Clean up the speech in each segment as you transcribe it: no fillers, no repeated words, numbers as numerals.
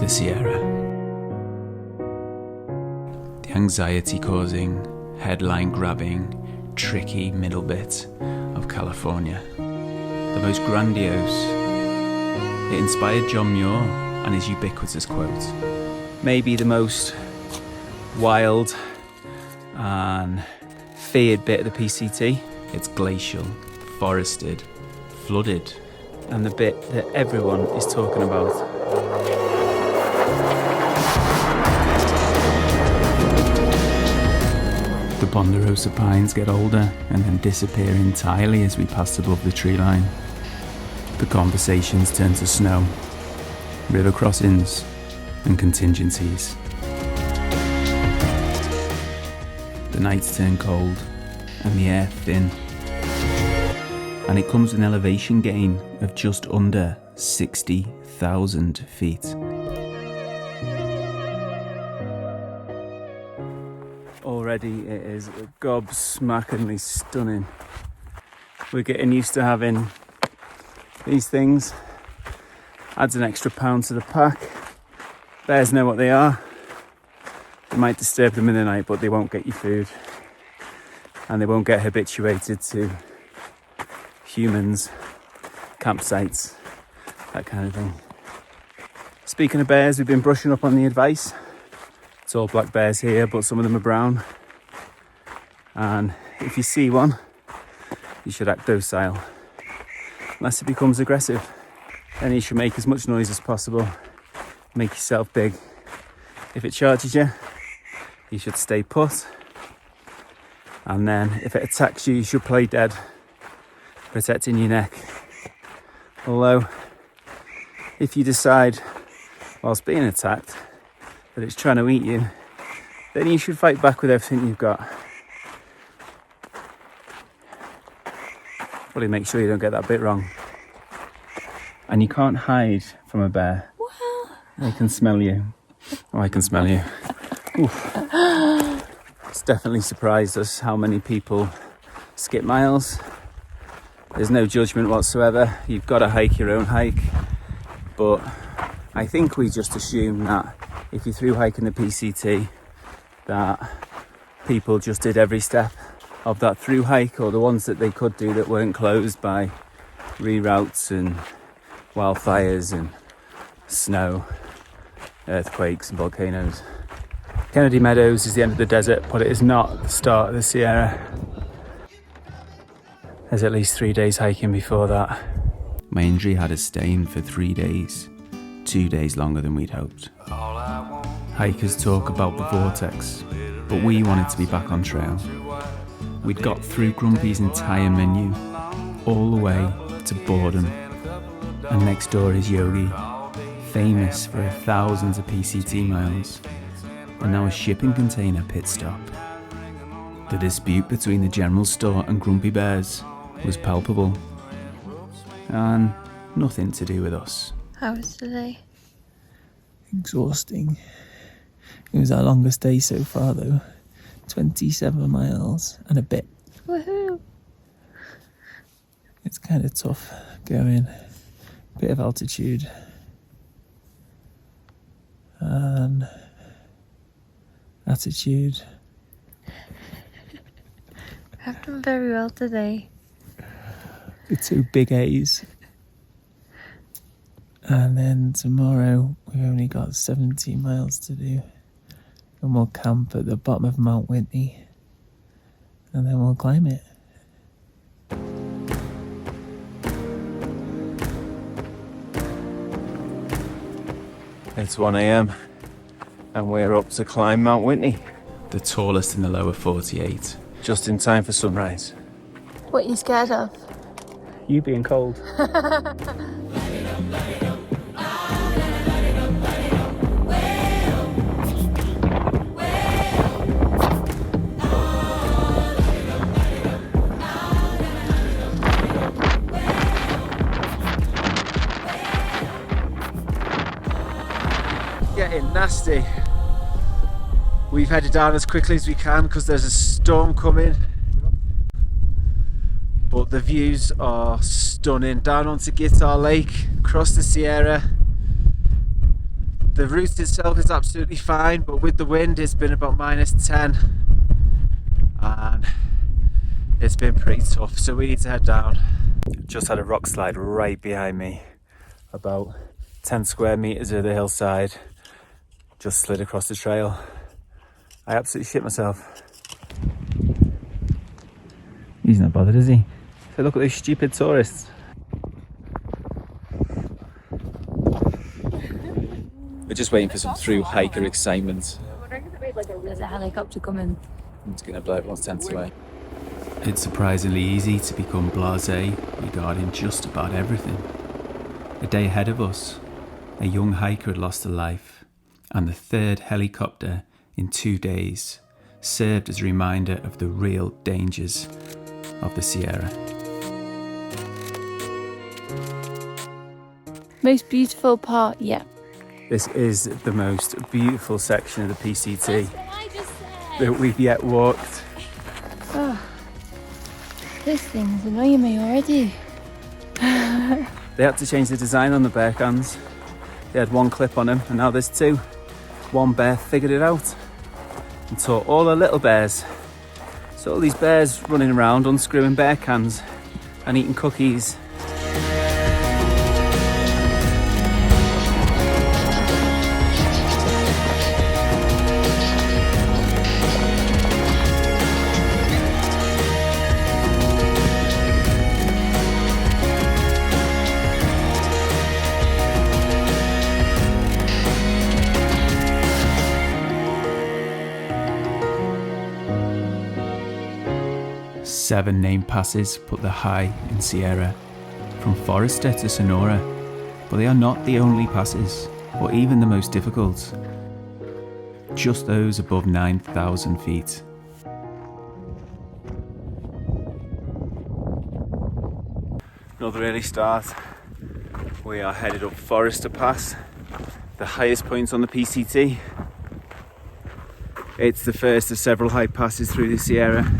the Sierra. The anxiety-causing, headline-grabbing, tricky middle bit of California. The most grandiose. It inspired John Muir and his ubiquitous quote. Maybe the most wild and feared bit of the PCT. It's glacial, forested, flooded, and the bit that everyone is talking about. The ponderosa pines get older and then disappear entirely as we pass above the tree line. The conversations turn to snow, river crossings, and contingencies. The nights turn cold and the air thin. And it comes with an elevation gain of just under 60,000 feet. Already it is gobsmackingly stunning. We're getting used to having these things. Adds an extra pound to the pack. Bears know what they are. They might disturb them in the night, but they won't get you food. And they won't get habituated to humans, campsites, that kind of thing. Speaking of bears, we've been brushing up on the advice. It's all black bears here, but some of them are brown. And if you see one, you should act docile. Unless it becomes aggressive, then you should make as much noise as possible. Make yourself big. If it charges you, you should stay put. And then if it attacks you, you should play dead, protecting your neck. Although, if you decide, whilst being attacked, that it's trying to eat you, then you should fight back with everything you've got. Probably make sure you don't get that bit wrong. And you can't hide from a bear. Well, they can smell you. Oh, I can smell you. Oof. It's definitely surprised us how many people skip miles. There's no judgment whatsoever. You've got to hike your own hike. But I think we just assume that if you're through hiking the PCT, that people just did every step of that through hike, or the ones that they could do that weren't closed by reroutes and wildfires and snow, earthquakes and volcanoes. Kennedy Meadows is the end of the desert, but it is not the start of the Sierra. There's at least 3 days hiking before that. My injury had us staying for 3 days, 2 days longer than we'd hoped. Hikers talk about the vortex, but we wanted to be back on trail. We'd got through Grumpy's entire menu, all the way to boredom. And next door is Yogi, famous for thousands of PCT miles, and now a shipping container pit stop. The dispute between the general store and Grumpy Bears was palpable, and nothing to do with us. How was today? Exhausting. It was our longest day so far though. 27 miles and a bit. Woohoo! It's kind of tough going. Bit of altitude. And attitude. I've done very well today. The 2 big A's. And then tomorrow we've only got 17 miles to do. And we'll camp at the bottom of Mount Whitney. And then we'll climb it. It's 1 a.m. and we're up to climb Mount Whitney, the tallest in the lower 48, just in time for sunrise. What are you scared of? You being cold. Getting nasty. We've headed down as quickly as we can because there's a storm coming. But the views are stunning. Down onto Guitar Lake, across the Sierra. The route itself is absolutely fine, but with the wind it's been about -10 and it's been pretty tough, so we need to head down. Just had a rock slide right behind me, about 10 square meters of the hillside. Just slid across the trail. I absolutely shit myself. He's not bothered, is he? So look at those stupid tourists. We're just waiting for some through hiker excitement. There's a helicopter coming. It's going to blow everyone's tents away. It's surprisingly easy to become blasé regarding just about everything. A day ahead of us, a young hiker had lost a life, and the third helicopter in 2 days served as a reminder of the real dangers of the Sierra. Most beautiful part yet. This is the most beautiful section of the PCT that we've yet walked. Oh, this thing's annoying me already. They had to change the design on the bear cans. They had one clip on them and now there's two. One bear figured it out and taught all the little bears. So all these bears running around unscrewing bear cans and eating cookies. Seven named passes put the high in Sierra, from Forester to Sonora, but they are not the only passes, or even the most difficult. Just those above 9,000 feet. Another early start. We are headed up Forester Pass, the highest point on the PCT. It's the first of several high passes through the Sierra.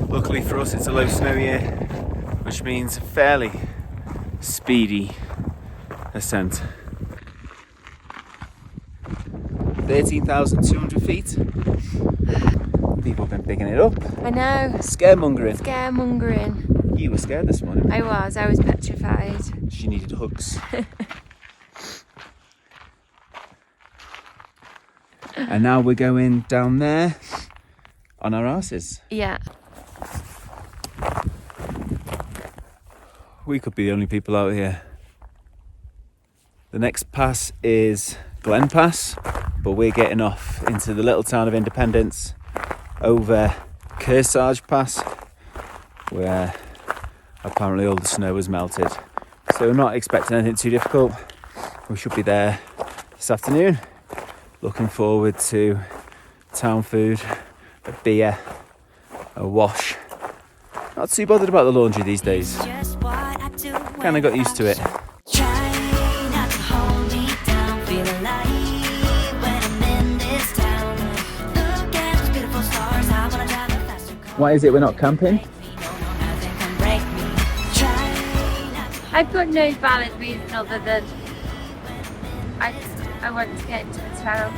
Luckily for us it's a low snow year, which means a fairly speedy ascent. 13,200 feet. People have been picking it up. I know. Scaremongering. Scaremongering. You were scared this morning. I was petrified. She needed hugs. And now we're going down there on our arses. Yeah. We could be the only people out here. The next pass is Glen Pass, but we're getting off into the little town of Independence over Kearsarge Pass, where apparently all the snow has melted. So we're not expecting anything too difficult. We should be there this afternoon. Looking forward to town food, a beer, a wash. Not too bothered about the laundry these days. Kinda got used to it. Why is it we're not camping? I've got no valid reason other than I want to get into the town.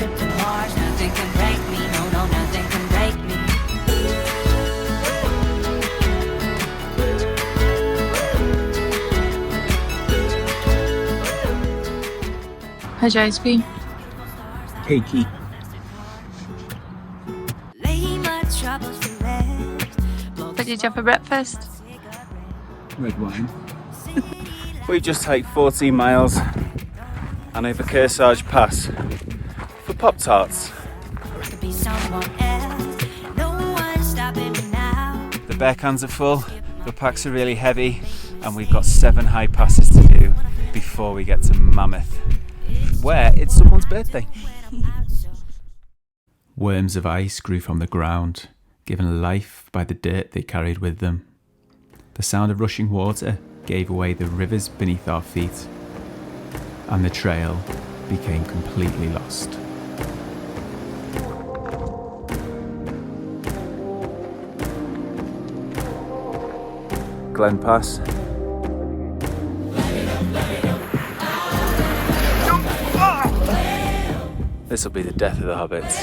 Nothing can break me, no, nothing can break me. How's your ice cream? Cakey. What did you have for breakfast? Red wine. We just hiked 14 miles and over Kearsarge Pass for Pop-Tarts. The bear cans are full, the packs are really heavy, and we've got 7 high passes to do before we get to Mammoth, where it's someone's birthday. Worms of ice grew from the ground, given life by the dirt they carried with them. The sound of rushing water gave away the rivers beneath our feet, and the trail became completely lost. Glen Pass. This will be the death of the hobbits.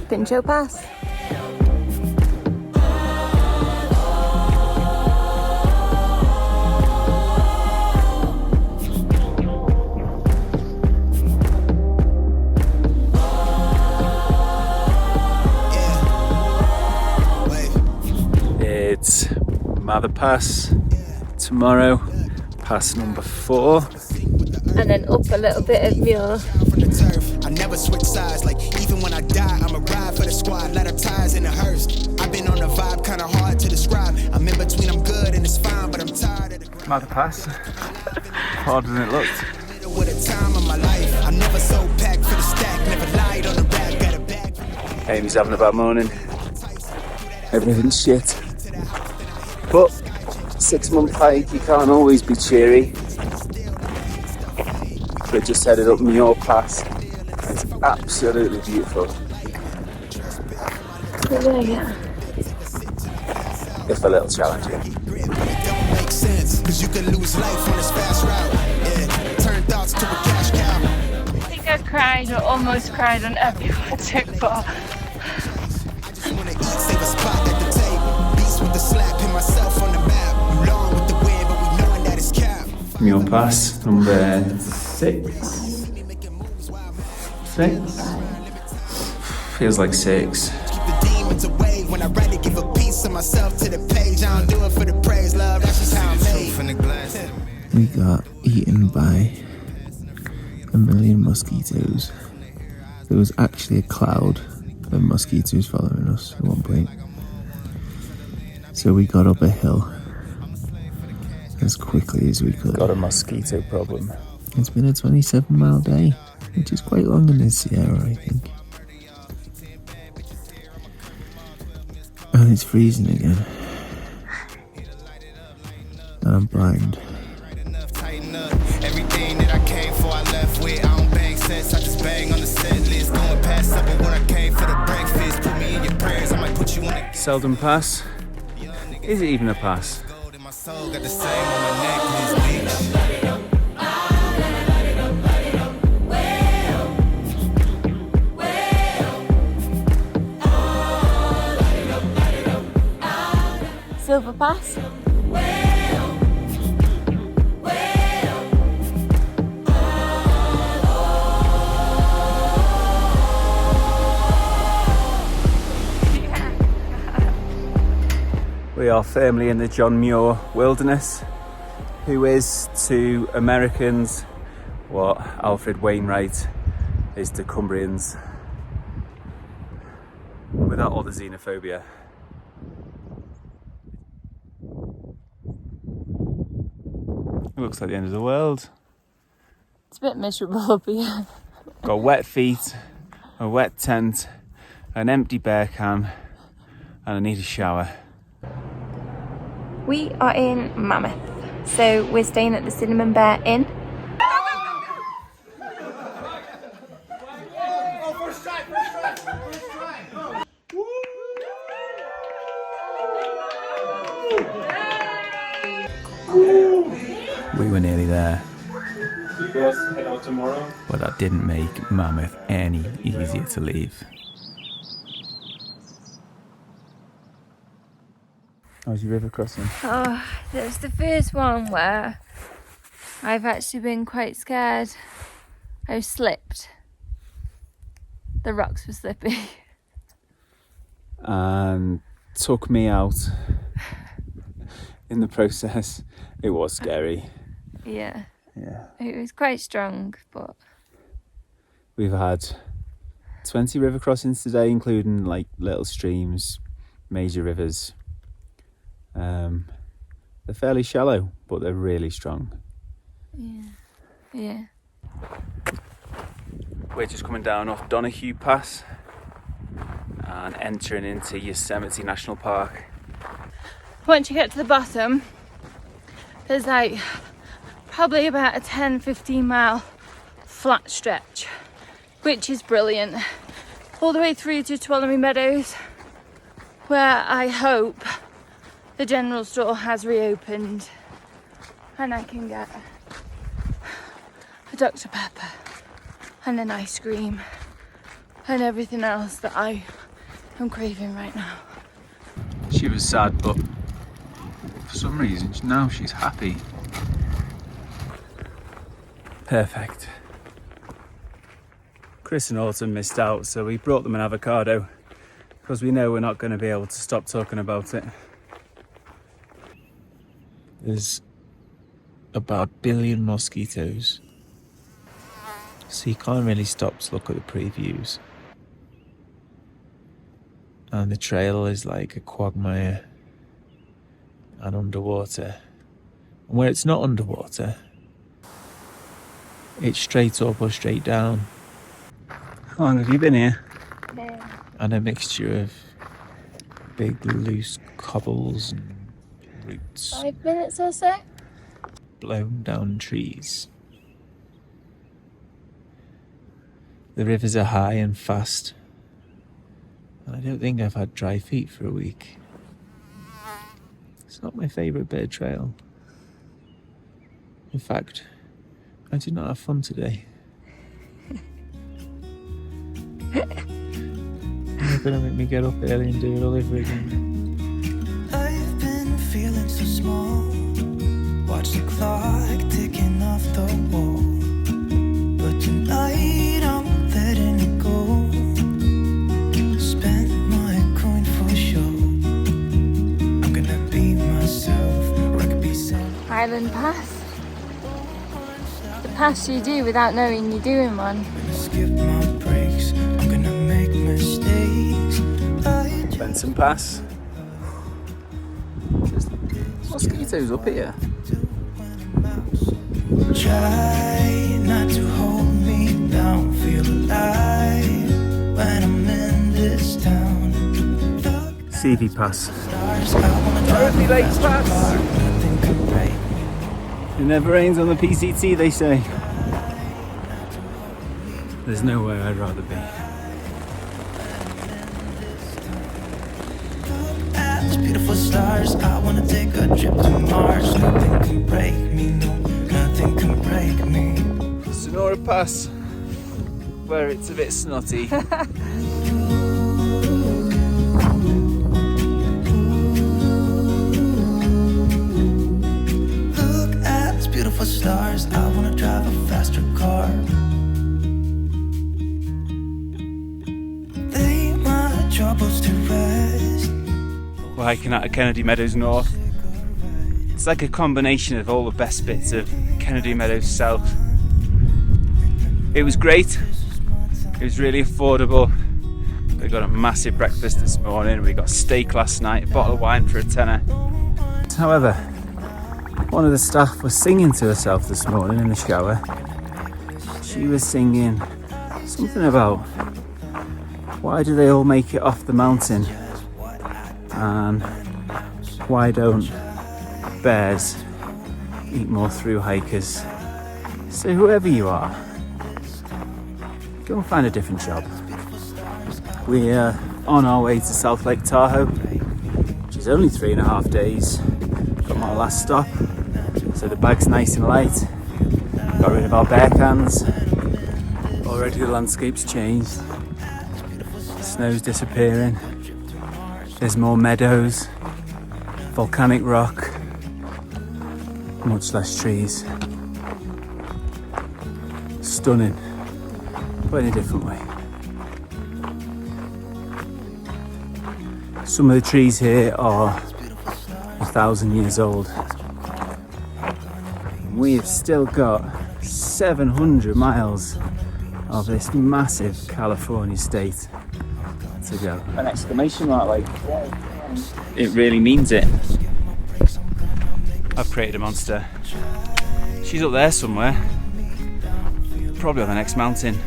Pinchot Pass. It's Mather Pass tomorrow, pass number 4. And then up a little bit of Muir. I never switch sides, like even when I die, I'm a ride for the squad, let her ties in the hearse. I've been on a vibe, kinda hard to describe. I'm in between, I'm good and it's fine, but I'm tired of the Mather Pass, harder than it looked. with a time of my life. I'm never so packed for the stack, never lied on the rap, got a bag. Amy's having a bad morning. Everything's shit. But 6-month hike, you can't always be cheery. We just headed up Muir Pass. It's absolutely beautiful. Yeah. If a little challenging. It don't make sense, cause you can lose life on this fast route. Yeah, turn thoughts to a cash cow. I think I cried or almost cried on everyone so far. I just wanna eat, save a spot at the table. Beast with the slap, pin myself on the map. You long with the wind, but we knowing that it's cap. Muir Pass, number 6. 6? Feels like 6. Keep the demons away when I write it, give a piece of myself to the page. I don't do it for the praise, love, that's just how I'm made. We got eaten by a million mosquitoes. There was actually a cloud of mosquitoes following us at one point. So we got up a hill as quickly as we could. Got a mosquito problem. It's been a 27-mile day, which is quite long in this Sierra, I think. And it's freezing again. And I'm blind. Everything that I came for, I left with. I don't bang sets, I just bang on the set list. Going past supper when I came for the breakfast. Put me in your prayers, I might put you on the Selden Pass. Is it even a pass? gold in my soul. Got the same on my necklace, bitch. Silver Pass. We are firmly in the John Muir wilderness, who is to Americans what Alfred Wainwright is to Cumbrians, without all the xenophobia. It looks like the end of the world. It's a bit miserable up here. Got wet feet, a wet tent, an empty bear can, and I need a shower. We are in Mammoth, so we're staying at the Cinnamon Bear Inn. We were nearly there. You guys head out tomorrow? But that didn't make Mammoth any easier to leave. How's your river crossing? Oh, that's the first one where I've actually been quite scared. I slipped. The rocks were slippy. And took me out. In the process, it was scary. Yeah. Yeah. It was quite strong, but We've had 20 river crossings today, including like little streams, major rivers. They're fairly shallow, but they're really strong. yeah. We're just coming down off Donahue Pass and entering into Yosemite National Park. Once you get to the bottom, there's like probably about a 10-15 mile flat stretch, which is brilliant, all the way through to Tuolumne Meadows, where I hope the general store has reopened and I can get a Dr. Pepper and an ice cream and everything else that I am craving right now. She was sad, but for some reason now she's happy. Perfect. Chris and Autumn missed out, so we brought them an avocado because we know we're not going to be able to stop talking about it. There's about 1 billion mosquitoes, so you can't really stop to look at the previews. And the trail is like a quagmire and underwater. And where it's not underwater, it's straight up or straight down. How long have you been here? And a mixture of big loose cobbles and roots, 5 minutes or so? blown down trees. The rivers are high and fast, and I don't think I've had dry feet for a week. It's not my favourite bit of trail. In fact, I did not have fun today. You're gonna make me get up early and do it all over again. I've been feeling so small. Watch the clock ticking off the wall. But tonight I'm letting it go. Spend my coin for sure. I'm gonna be myself, or I could be someone. Highland Pass. The pass you do without knowing you're doing one. I'm gonna skip my breaks. I'm gonna make mistakes. Benson Pass. There's mosquitoes up here. Try not to hold me down. Feel alive when I'm in this town. CV Pass. Dorothy Lakes Pass. Nothing can break. It never rains on the PCT, they say. There's nowhere I'd rather be. These beautiful stars, I wanna take a trip to Mars. Nothing can break me, no, nothing can break me. Sonora Pass, where it's a bit snotty. Look at these beautiful stars, I wanna drive a faster car. Lay my troubles to rest. We're hiking out of Kennedy Meadows North. It's like a combination of all the best bits of Kennedy Meadows South. It was great. It was really affordable. We got a massive breakfast this morning. We got steak last night, a bottle of wine for a tenner. However, one of the staff was singing to herself this morning in the shower. She was singing something about why do they all make it off the mountain? And why don't bears eat more through hikers? So whoever you are, go and find a different job. We're on our way to South Lake Tahoe, which is only 3.5 days from our last stop. So the bag's nice and light. Got rid of our bear cans. Already the landscape's changed. The snow's disappearing. There's more meadows, volcanic rock, much less trees. Stunning, but in a different way. Some of the trees here are 1,000 years old. We've still got 700 miles of this massive California state to go. An exclamation mark, like, it really means it. I've created a monster. She's up there somewhere, probably on the next mountain.